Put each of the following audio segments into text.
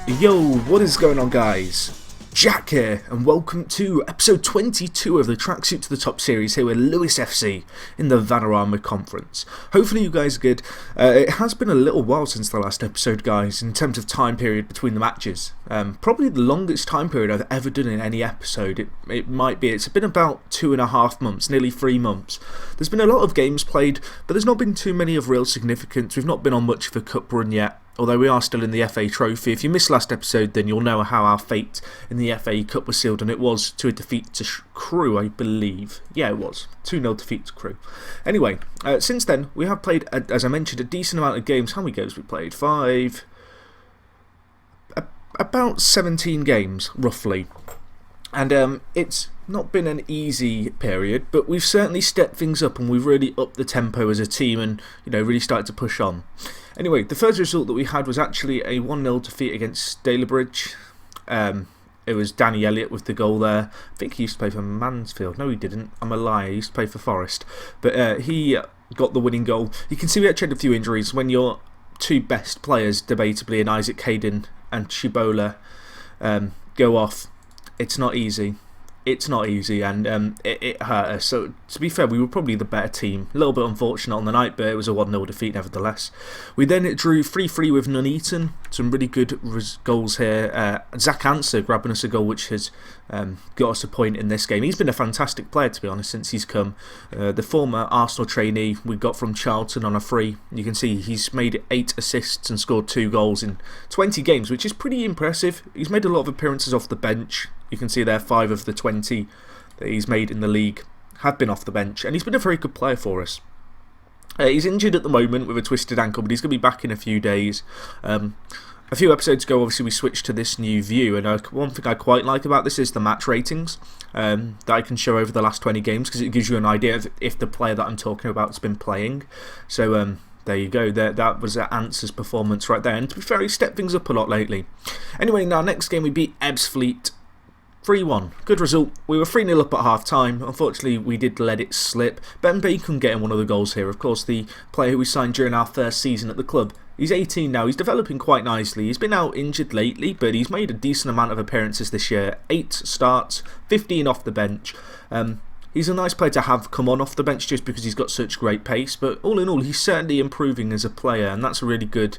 Yo, what is going on, guys? Jack here, and welcome to episode 22 of the Tracksuit to the Top series here with Lewis FC in the Vanarama Conference. Hopefully you guys are good. It has been a little while since the last episode, guys, in terms of time period between the matches. Probably the longest time period I've ever done in any episode. It's been about 2.5 months, nearly 3 months. There's been a lot of games played, but there's not been too many of real significance. We've not been on much of a cup run yet. Although we are still in the FA Trophy. If you missed last episode, then you'll know how our fate in the FA Cup was sealed, and it was to a defeat to Crewe, I believe. Yeah, it was. 2-0 defeat to Crewe. Anyway, since then, we have played, as I mentioned, a decent amount of games. How many games we played? 5... About 17 games, roughly. And it's not been an easy period, but we've certainly stepped things up, and we've really upped the tempo as a team and, really started to push on. Anyway, the first result that we had was actually a 1-0 defeat against Stalybridge. It was Danny Elliott with the goal there. I think he used to play for Mansfield. No, he didn't. I'm a liar. He used to play for Forest. But he got the winning goal. You can see we actually had a few injuries. When your two best players, debatably, in Isaac Hayden and Chibola, go off, it's not easy. It's not easy, and it hurt us. So, to be fair, we were probably the better team. A little bit unfortunate on the night, but it was a 1-0 defeat nevertheless. We then drew 3-3 with Nuneaton. Some really good goals here. Zach Answer grabbing us a goal, which has got us a point in this game. He's been a fantastic player, to be honest, since he's come. The former Arsenal trainee we got from Charlton on a free. You can see he's made 8 assists and scored 2 goals in 20 games, which is pretty impressive. He's made a lot of appearances off the bench. You can see there 5 of the 20 that he's made in the league have been off the bench, and he's been a very good player for us. He's injured at the moment with a twisted ankle, but he's going to be back in a few days. A few episodes ago, obviously, we switched to this new view, and one thing I quite like about this is the match ratings that I can show over the last 20 games, because it gives you an idea of if the player that I'm talking about has been playing. So there you go, that was Answer's performance right there, and to be fair, he stepped things up a lot lately. Anyway, in our next game we beat Ebbsfleet 3-1. Good result. We were 3-0 up at half time. Unfortunately, we did let it slip. Ben Bacon getting one of the goals here. Of course, the player who we signed during our first season at the club. He's 18 now. He's developing quite nicely. He's been out injured lately, but he's made a decent amount of appearances this year. 8 starts, 15 off the bench. He's a nice player to have come on off the bench just because he's got such great pace. But all in all, he's certainly improving as a player, and that's really good.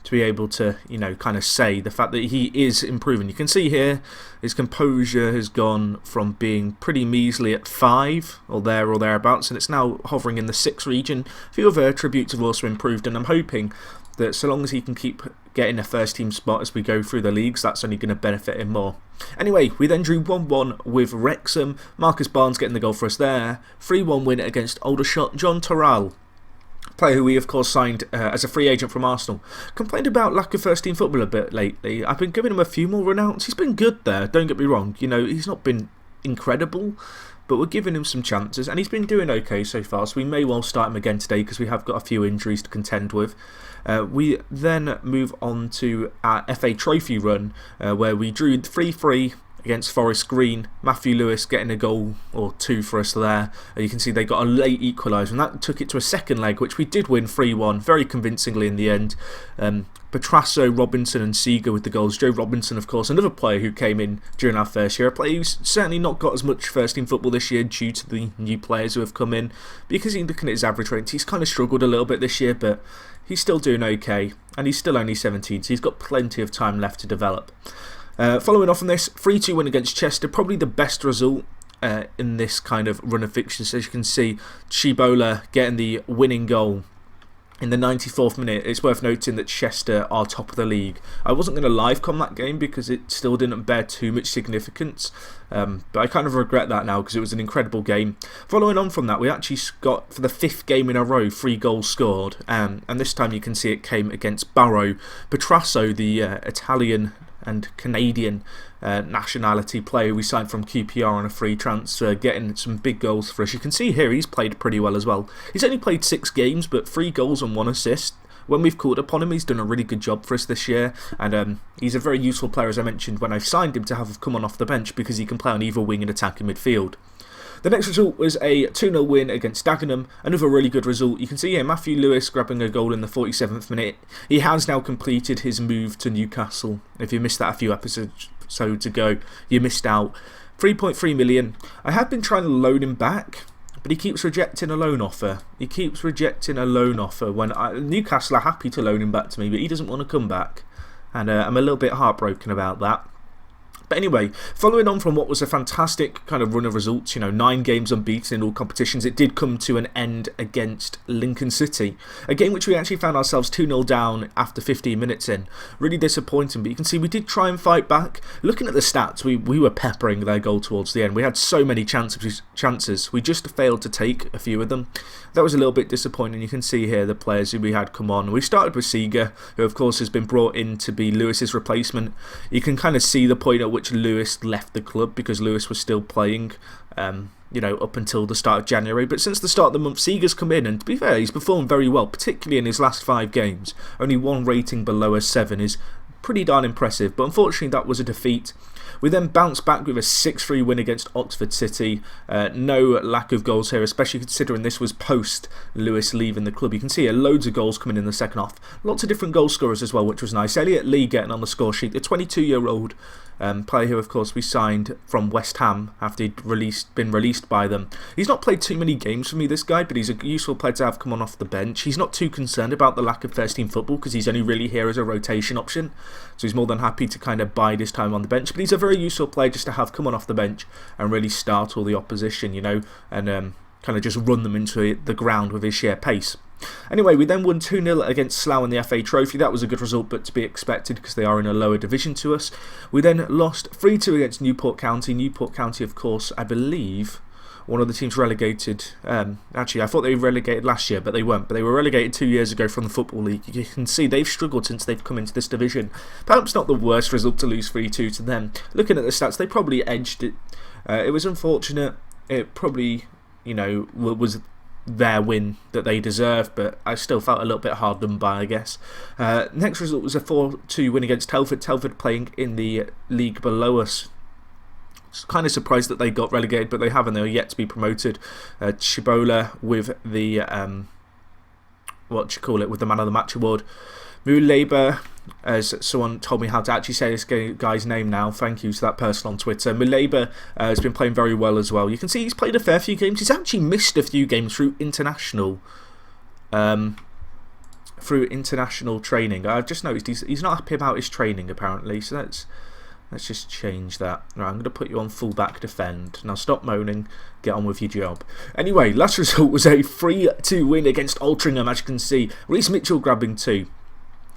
To be able to, kind of say the fact that he is improving. You can see here his composure has gone from being pretty measly at 5 or thereabouts, and it's now hovering in the 6 region. A few other attributes have also improved, and I'm hoping that so long as he can keep getting a first team spot as we go through the leagues, that's only going to benefit him more. Anyway, we then drew 1-1 with Wrexham. Marcus Barnes getting the goal for us there. 3-1 win against Aldershot. John Torral, player who we of course signed as a free agent from Arsenal, complained about lack of first team football a bit lately. I've been giving him a few more run-outs. He's been good there, don't get me wrong. He's not been incredible, but we're giving him some chances, and he's been doing okay so far, so we may well start him again today because we have got a few injuries to contend with. We then move on to our FA Trophy run, where we drew 3-3 against Forest Green. Matthew Lewis getting a goal or 2 for us there. You can see they got a late equaliser, and that took it to a second leg, which we did win 3-1 very convincingly in the end. Petrasso, Robinson and Seeger with the goals. Joe Robinson, of course, another player who came in during our first year. A player who's certainly not got as much first team football this year due to the new players who have come in. Because looking at his average rates, he's kind of struggled a little bit this year, but he's still doing okay, and he's still only 17, so he's got plenty of time left to develop. Following off from this, 3-2 win against Chester, probably the best result in this kind of run of fixtures. As you can see, Chibola getting the winning goal in the 94th minute. It's worth noting that Chester are top of the league. I wasn't going to live com that game because it still didn't bear too much significance, but I kind of regret that now because it was an incredible game. Following on from that, we actually got, for the 5th game in a row, 3 goals scored, and this time you can see it came against Barrow. Petrasso, the Italian and Canadian nationality player we signed from QPR on a free transfer, getting some big goals for us. You can see here he's played pretty well as well. He's only played 6 games, but 3 goals and 1 assist. When we've called upon him, he's done a really good job for us this year, and he's a very useful player, as I mentioned when I signed him, to have come on off the bench because he can play on either wing and attack in midfield. The next result was a 2-0 win against Dagenham, another really good result. You can see here Matthew Lewis grabbing a goal in the 47th minute. He has now completed his move to Newcastle. If you missed that a few episodes ago, you missed out. 3.3 million. I have been trying to loan him back, but he keeps rejecting a loan offer. When Newcastle are happy to loan him back to me, but he doesn't want to come back. And I'm a little bit heartbroken about that. But anyway, following on from what was a fantastic kind of run of results, 9 games unbeaten in all competitions, it did come to an end against Lincoln City. A game which we actually found ourselves 2-0 down after 15 minutes in. Really disappointing, but you can see we did try and fight back. Looking at the stats, we were peppering their goal towards the end. We had so many chances. We just failed to take a few of them. That was a little bit disappointing. You can see here the players who we had come on. We started with Seeger, who of course has been brought in to be Lewis's replacement. You can kind of see the point at which Lewis left the club, because Lewis was still playing up until the start of January. But since the start of the month, Seeger's come in, and to be fair, he's performed very well, particularly in his last 5 games. Only 1 rating below a 7 is pretty darn impressive, but unfortunately that was a defeat. We then bounced back with a 6-3 win against Oxford City. No lack of goals here, especially considering this was post Lewis leaving the club. You can see here loads of goals coming in the second half. Lots of different goal scorers as well, which was nice. Elliot Lee getting on the score sheet, the 22-year-old player who of course we signed from West Ham after he'd been released by them. He's not played too many games for me, this guy, but he's a useful player to have come on off the bench. He's not too concerned about the lack of first team football, because he's only really here as a rotation option, so he's more than happy to kind of bide his time on the bench. But he's a very useful player just to have come on off the bench and really start all the opposition, and kind of just run them into the ground with his sheer pace. Anyway, we then won 2-0 against Slough in the FA Trophy. That was a good result, but to be expected because they are in a lower division to us. We then lost 3-2 against Newport County. Newport County, of course, I believe one of the teams relegated. Actually, I thought they were relegated last year, but they weren't. But they were relegated 2 years ago from the Football League. You can see they've struggled since they've come into this division. Perhaps not the worst result to lose 3-2 to them. Looking at the stats, they probably edged it. It was unfortunate. It probably, was their win that they deserved, but I still felt a little bit hard done by, I guess. Next result was a 4-2 win against Telford. Telford playing in the league below us. Kind of surprised that they got relegated, but they haven't. They are yet to be promoted. Chibola with the with the Man of the Match award. Muleba, as someone told me how to actually say this guy's name now. Thank you to that person on Twitter. Muleba has been playing very well as well. You can see he's played a fair few games. He's actually missed a few games through international training. I've just noticed he's not happy about his training apparently. So let's just change that. Right, I'm going to put you on full-back defend. Now stop moaning, get on with your job. Anyway, last result was a 3-2 win against Altrincham, as you can see. Reece Mitchell grabbing 2.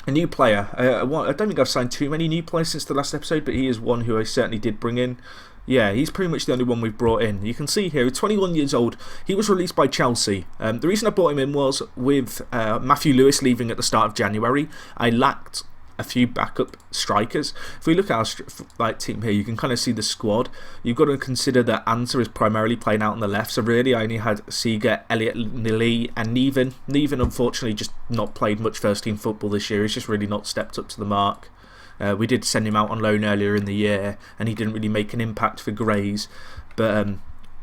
A new player. I don't think I've signed too many new players since the last episode, but he is one who I certainly did bring in. Yeah, he's pretty much the only one we've brought in. You can see here, 21 years old. He was released by Chelsea. The reason I brought him in was with Matthew Lewis leaving at the start of January. I lacked a few backup strikers. If we look at our team here, you can kind of see the squad. You've got to consider that Anta is primarily playing out on the left, so really I only had Seeger, Elliot Lee and Neven. Neven unfortunately just not played much first team football this year. He's just really not stepped up to the mark. We did send him out on loan earlier in the year and he didn't really make an impact for Grays, but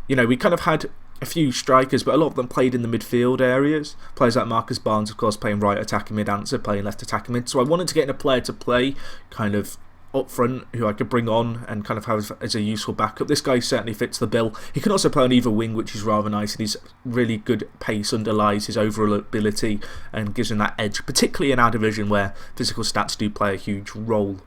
we kind of had a few strikers, but a lot of them played in the midfield areas. Players like Marcus Barnes, of course, playing right attacking mid, Answer playing left attacking mid. So I wanted to get in a player to play kind of up front who I could bring on and kind of have as a useful backup. This guy certainly fits the bill. He can also play on either wing, which is rather nice, and his really good pace underlies his overall ability and gives him that edge, particularly in our division where physical stats do play a huge role.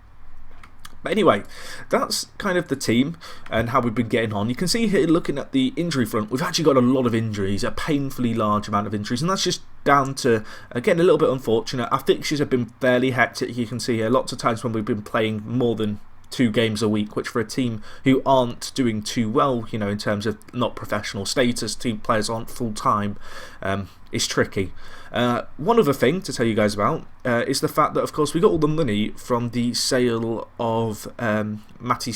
But anyway, that's kind of the team and how we've been getting on. You can see here, looking at the injury front, we've actually got a lot of injuries, a painfully large amount of injuries, and that's just down to, again, a little bit unfortunate. Our fixtures have been fairly hectic. You can see here lots of times when we've been playing more than 2 games a week, which for a team who aren't doing too well, in terms of not professional status, team players aren't full-time, is tricky. One other thing to tell you guys about is the fact that, of course, we got all the money from the sale of Matty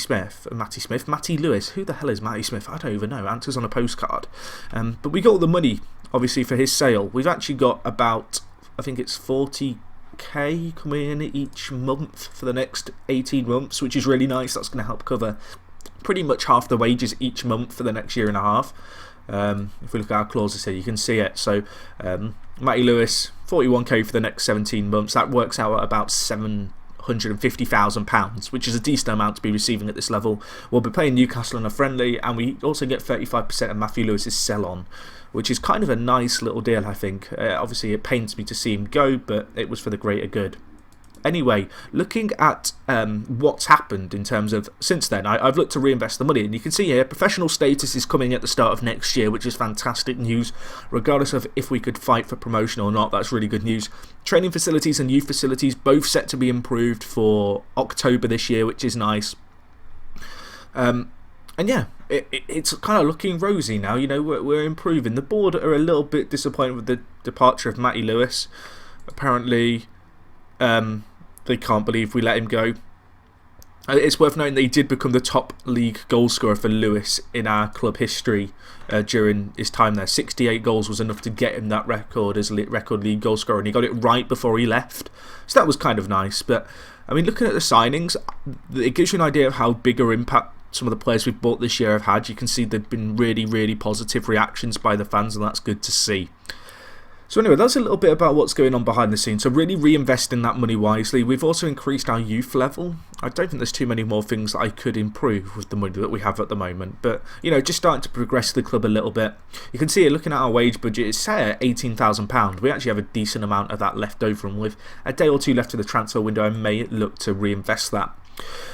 Lewis. Who the hell is Matty Smith? I don't even know. Answers on a postcard. But we got all the money, obviously, for his sale. We've actually got about, I think it's 40k coming in each month for the next 18 months, which is really nice. That's going to help cover pretty much half the wages each month for the next year and a half. If we look at our clauses here, you can see it. So Matty Lewis, 41k for the next 17 months. That works out at about £750,000, which is a decent amount to be receiving at this level. We'll be playing Newcastle in a friendly, and we also get 35% of Matthew Lewis's sell-on, which is kind of a nice little deal, I think. Obviously, it pains me to see him go, but it was for the greater good. Anyway, looking at what's happened in terms of since then, I've looked to reinvest the money, and you can see here professional status is coming at the start of next year, which is fantastic news. Regardless of if we could fight for promotion or not, that's really good news. Training facilities and youth facilities both set to be improved for October this year, which is nice. And yeah, it's kind of looking rosy now. You know, we're improving. The board are a little bit disappointed with the departure of Matty Lewis. Apparently, they can't believe we let him go. It's worth noting that he did become the top league goal scorer for Lewis in our club history during his time there. 68 goals was enough to get him that record as record league goal scorer, and he got it right before he left. So that was kind of nice. But I mean, looking at the signings, it gives you an idea of how big an impact some of the players we've bought this year have had. You can see there've been really, really positive reactions by the fans, and that's good to see. So anyway, that's a little bit about what's going on behind the scenes. So really reinvesting that money wisely. We've also increased our youth level. I don't think there's too many more things that I could improve with the money that we have at the moment. But, you know, just starting to progress the club a little bit. You can see here, looking at our wage budget, it's set at £18,000. We actually have a decent amount of that left over, and with a day or two left of the transfer window, I may look to reinvest that.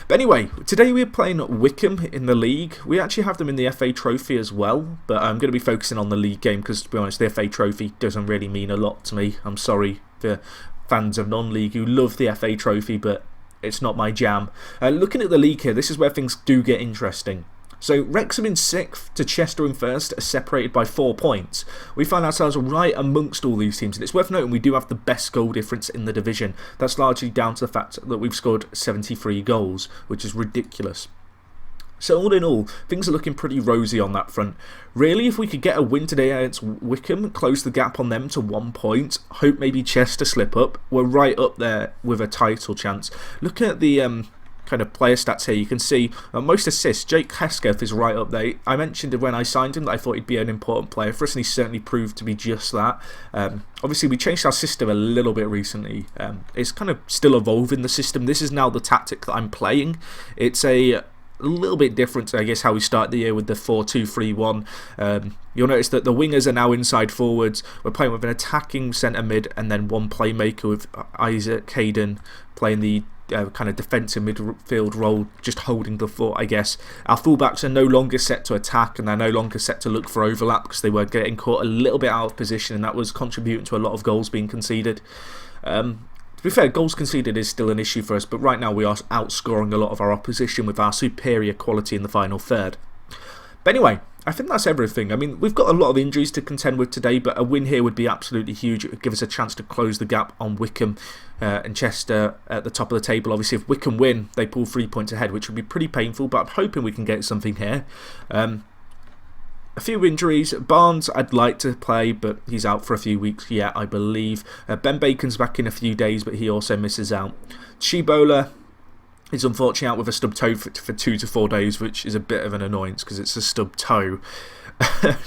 But anyway, today we're playing Wickham in the league. We actually have them in the FA Trophy as well, but I'm going to be focusing on the league game because, to be honest, the FA Trophy doesn't really mean a lot to me. I'm sorry for fans of non-league who love the FA Trophy, but it's not my jam. Looking at the league here, this is where things do get interesting. So Wrexham in 6th to Chester in 1st are separated by 4 points. We find ourselves right amongst all these teams, and it's worth noting we do have the best goal difference in the division. That's largely down to the fact that we've scored 73 goals, which is ridiculous. So all in all, things are looking pretty rosy on that front. Really, if we could get a win today against Wickham, close the gap on them to 1 point, hope maybe Chester slip up, we're right up there with a title chance. Looking at the kind of player stats here, you can see most assists. Jake Hesketh is right up there. I mentioned when I signed him that I thought he'd be an important player for us, and he certainly proved to be just that. Obviously, we changed our system a little bit recently. It's kind of still evolving the system. This is now the tactic that I'm playing. It's a little bit different to, I guess, how we started the year with the 4-2-3-1. You'll notice that the wingers are now inside forwards. We're playing with an attacking centre mid and then one playmaker with Isaac Hayden playing the kind of defensive midfield role, just holding the fort, I guess. Our fullbacks are no longer set to attack, and they're no longer set to look for overlap because they were getting caught a little bit out of position, and that was contributing to a lot of goals being conceded. To be fair, goals conceded is still an issue for us, but right now we are outscoring a lot of our opposition with our superior quality in the final third. But anyway, I think that's everything. I mean, we've got a lot of injuries to contend with today, but a win here would be absolutely huge. It would give us a chance to close the gap on Wickham and Chester at the top of the table. Obviously, if Wickham win, they pull 3 points ahead, which would be pretty painful, but I'm hoping we can get something here. A few injuries. Barnes, I'd like to play, but he's out for a few weeks yet, I believe. Ben Bacon's back in a few days, but he also misses out. Chibola is unfortunately out with a stub toe for 2 to 4 days, which is a bit of an annoyance because it's a stub toe. But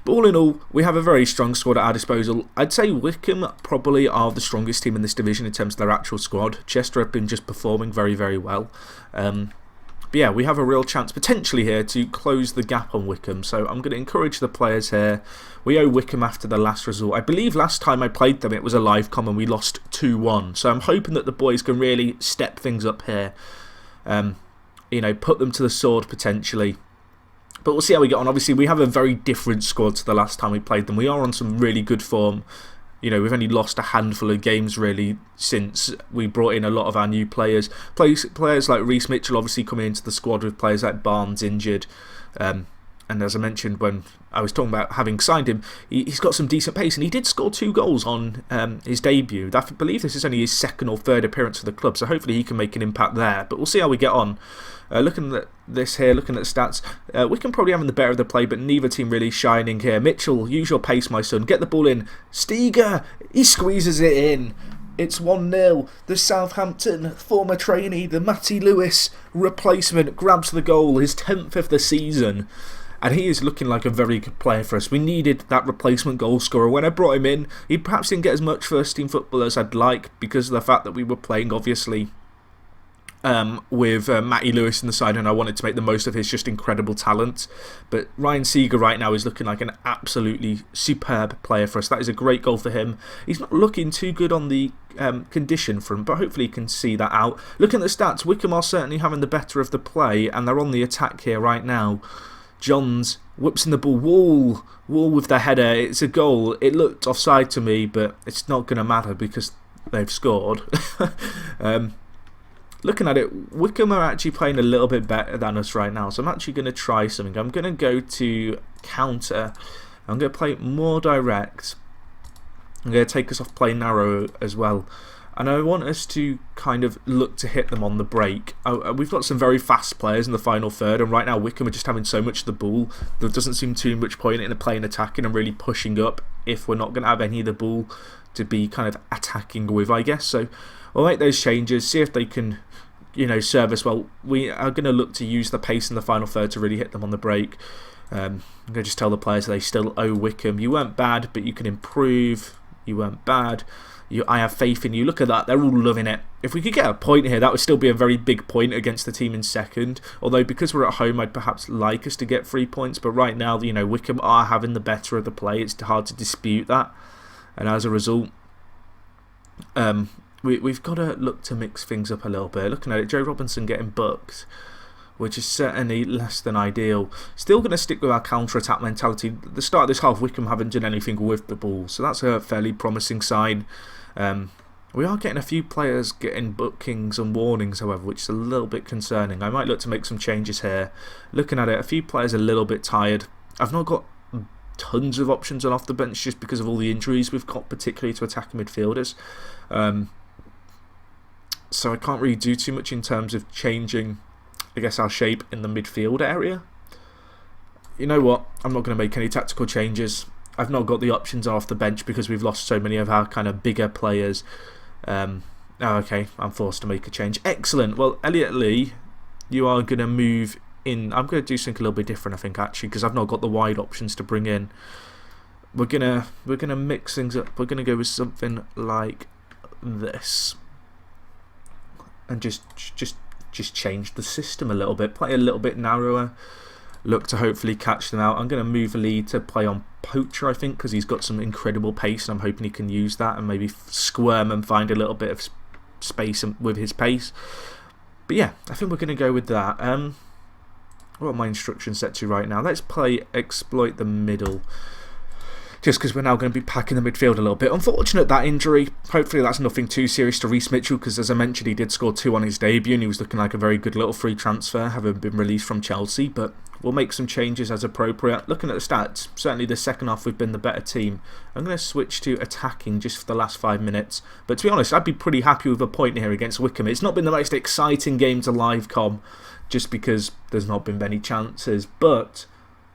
all in all, we have a very strong squad at our disposal. I'd say Wickham probably are the strongest team in this division in terms of their actual squad. Chester have been just performing very, very well. But yeah, we have a real chance potentially here to close the gap on Wickham. So I'm going to encourage the players here. We owe Wickham after the last result. I believe last time I played them it was a live com and we lost 2-1. So I'm hoping that the boys can really step things up here. You know, put them to the sword potentially. But we'll see how we get on. Obviously, we have a very different squad to the last time we played them. We are on some really good form. You know, we've only lost a handful of games really since we brought in a lot of our new players. Players like Reece Mitchell obviously coming into the squad with players like Barnes injured. And as I mentioned when I was talking about having signed him, he's got some decent pace, and he did score 2 goals on his debut. I believe this is only his 2nd or 3rd appearance for the club, so hopefully he can make an impact there. But we'll see how we get on. Looking at this here, looking at the stats, Wickham probably having the better of the play, but neither team really shining here. Mitchell, use your pace, my son. Get the ball in. Steger, he squeezes it in. It's 1-0. The Southampton former trainee, the Matty Lewis replacement, grabs the goal, his 10th of the season. And he is looking like a very good player for us. We needed that replacement goal scorer. When I brought him in, he perhaps didn't get as much first team football as I'd like because of the fact that we were playing, obviously, with Matty Lewis in the side, and I wanted to make the most of his just incredible talent. But Ryan Seeger right now is looking like an absolutely superb player for us. That is a great goal for him. He's not looking too good on the condition front, but hopefully he can see that out. Looking at the stats, Wickham are certainly having the better of the play, and they're on the attack here right now. Johns whips in the ball, Wall with the header. It's a goal. It looked offside to me, but it's not going to matter because they've scored. Looking at it, Wickham are actually playing a little bit better than us right now, so I'm actually going to try something. I'm going to go to counter. I'm going to play more direct. I'm going to take us off play narrow as well. And I want us to kind of look to hit them on the break. We've got some very fast players in the final third, and right now Wickham are just having so much of the ball. There doesn't seem too much point in playing attacking and really pushing up if we're not going to have any of the ball to be kind of attacking with, I guess. So we'll make those changes, see if they can, serve us well. We are going to look to use the pace in the final third to really hit them on the break. I'm going to just tell the players they still owe Wickham. You weren't bad, but you can improve. You weren't bad. I have faith in you. Look at that. They're all loving it. If we could get a point here, that would still be a very big point against the team in second. Although, because we're at home, I'd perhaps like us to get 3 points. But right now, Wickham are having the better of the play. It's hard to dispute that. And as a result, we've got to look to mix things up a little bit. Looking at it, Joe Robinson getting booked, which is certainly less than ideal. Still going to stick with our counter-attack mentality. At the start of this half, Wickham haven't done anything with the ball, so that's a fairly promising sign. We are getting a few players getting bookings and warnings, however, which is a little bit concerning. I might look to make some changes here. Looking at it, a few players are a little bit tired. I've not got tons of options on off the bench just because of all the injuries we've got, particularly to attacking midfielders. So I can't really do too much in terms of changing, I guess, our shape in the midfield area. You know what? I'm not going to make any tactical changes. I've not got the options off the bench because we've lost so many of our kind of bigger players. Okay, I'm forced to make a change. Excellent. Well, Elliot Lee, you are going to move in. I'm going to do something a little bit different, I think, actually, because I've not got the wide options to bring in. We're gonna mix things up. We're gonna go with something like this, and just change the system a little bit. Play a little bit narrower. Look to hopefully catch them out. I'm going to move Lee to play on Poacher, I think, because he's got some incredible pace, and I'm hoping he can use that and maybe squirm and find a little bit of space with his pace. But yeah, I think we're going to go with that. What are my instructions set to right now? Let's play exploit the middle, just because we're now going to be packing the midfield a little bit. Unfortunate, that injury. Hopefully that's nothing too serious to Reece Mitchell, because as I mentioned, he did score 2 on his debut and he was looking like a very good little free transfer, having been released from Chelsea. But we'll make some changes as appropriate. Looking at the stats, certainly the second half we've been the better team. I'm going to switch to attacking just for the last 5 minutes. But to be honest, I'd be pretty happy with a point here against Wickham. It's not been the most exciting game to live com, just because there's not been many chances. But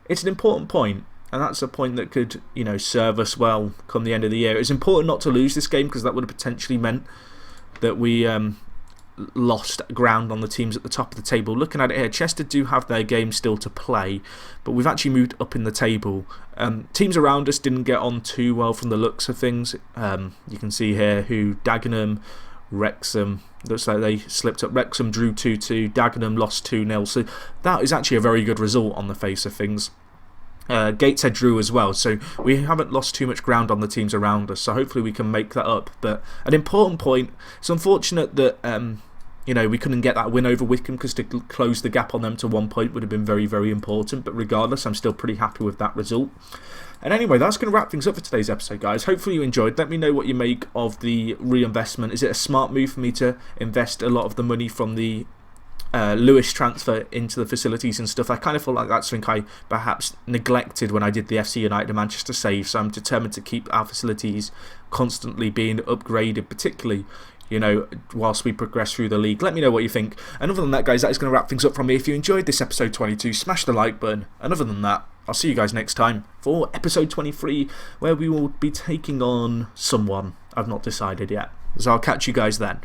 it's an important point. And that's a point that could, serve us well come the end of the year. It's important not to lose this game, because that would have potentially meant that we lost ground on the teams at the top of the table. Looking at it here, Chester do have their game still to play, but we've actually moved up in the table. Teams around us didn't get on too well from the looks of things. You can see here who Dagenham, Wrexham, looks like they slipped up. Wrexham drew 2-2, Dagenham lost 2-0. So that is actually a very good result on the face of things. Gateshead drew as well, so we haven't lost too much ground on the teams around us, so hopefully we can make that up. But an important point, it's unfortunate that we couldn't get that win over Wickham, because to close the gap on them to 1 point would have been very, very important. But regardless, I'm still pretty happy with that result. And anyway, that's going to wrap things up for today's episode, guys. Hopefully you enjoyed. Let me know what you make of the reinvestment. Is it a smart move for me to invest a lot of the money from the Lewis transfer into the facilities and stuff? I kind of feel like that's something I perhaps neglected when I did the FC United and Manchester save, so I'm determined to keep our facilities constantly being upgraded, particularly whilst we progress through the league. Let me know what you think. And other than that, guys, that is going to wrap things up from me. If you enjoyed this episode 22, smash the like button. And other than that, I'll see you guys next time for episode 23, where we will be taking on someone. I've not decided yet. So I'll catch you guys then.